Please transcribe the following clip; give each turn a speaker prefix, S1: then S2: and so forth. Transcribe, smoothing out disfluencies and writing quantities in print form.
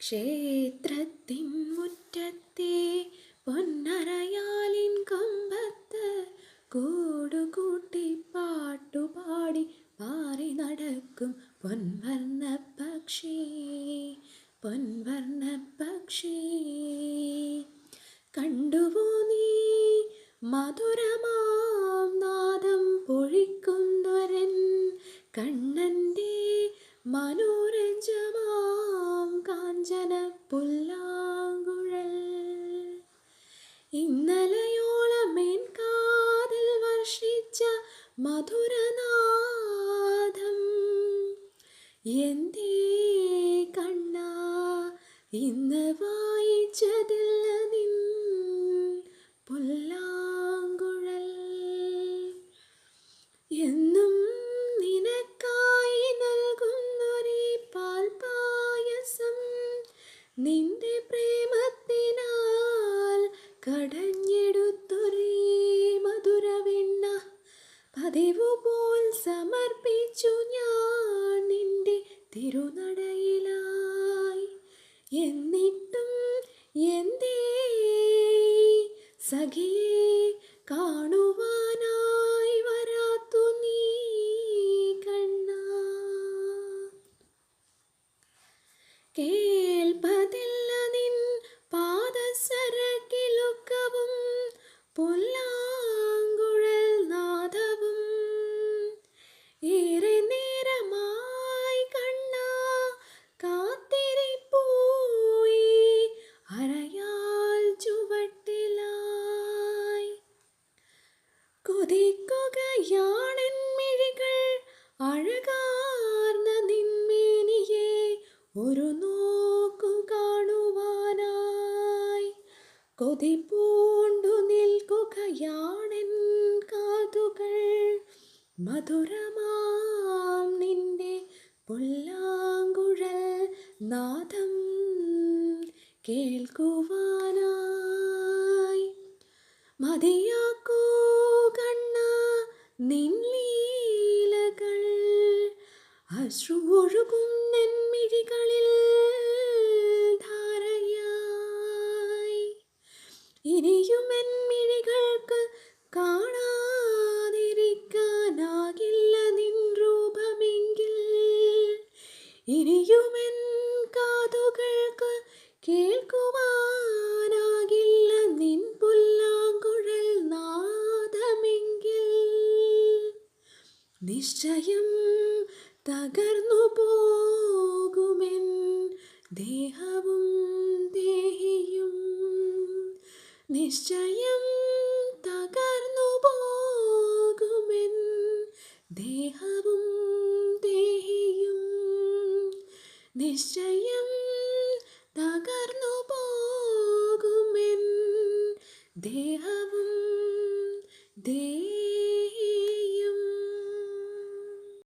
S1: ക്ഷേത്രത്തിൻ മുറ്റത്തെ പൊന്നരയാലിൻ കൊമ്പത്ത് കൂടുകൂട്ടി പാട്ടുപാടി പാറി നടക്കും പൊൻവർണ്ണ പക്ഷി പൊൻവർണ്ണ പക്ഷി. കണ്ടുവോ നീ മധുരമാം നാദം പൊഴിക്കുന്നൊരൻ കണ്ണൻ്റെ മനോരഞ്ജമാം കാഞ്ചന പുല്ലാങ്കുഴൽ. ഇന്നലയോളം എൻ കാതിൽ വർഷിച്ച മധുരനാദം എന്തേ കണ്ണാ ഇന്ന് വായിച്ചതില്ല നിൻ പുല്ലാങ്കുഴൽ. എന്നും നിനക്കായി നൽകുന്നൊരീ പാൽപായസം നിന്റെ പ്രേമത്തിനാൽ കടഞ്ഞെടുത്തൊരേ മധുരവെണ്ണ പതിവുപോൽ സമർപ്പിച്ചു ഞാൻ നിന്റെ തിരുനടയിലായി. എന്നിട്ടും എന്തേ സഖിയെ കാണുവാനായി വരാത്തു നീ കണ്ണാ. കേൾപ്പതില്ല നിൻ പാദസരക്കിലുക്കവും പുല്ലാങ്കുഴൽ നാദവും. ഏറെ നേരമായി കണ്ണാ കാത്തിരിപ്പൂയി അരയാൽ ചുവട്ടിലായി. കൊതിക്കുകയാണെൻ മിഴികൾ അഴകാർന്ന നിന്മേനിയെ ഒരു നോക്കു കാണുവാനായി. കൊതി പൂണ്ടു നിൽക്കുകയാണെൻ കാതുകൾ മധുരമാം നിന്റെ പുല്ലാങ്കുഴൽ നാദം കേൾക്കുവാനായി. മതിയാക്കൂ കണ്ണാ നിൻ ലീലകൾ, അശ്രു ഒഴുകും നെൻമിഴികളിൽ ധാരയായി. ഇനിയും എൻ മിഴികൾക്ക് കാണാതിരിക്കാനാകില്ല നിൻ രൂപമെങ്കിൽ, ഇനിയുമെൻ കാതുകൾക്ക് കേൾക്കുവാനാകില്ല നിൻ പുല്ലാങ്കുഴൽ നാദമെങ്കിൽ, നിശ്ചയം തകർന്നു പോകുമെൻ ദേഹവും ദേഹിയും. നിശ്ചയം തകർന്നു പോകുമെൻ ദേഹവും ദേഹിയും. നിശ്ചയം തകർന്നു പോകുമെൻ ദേഹവും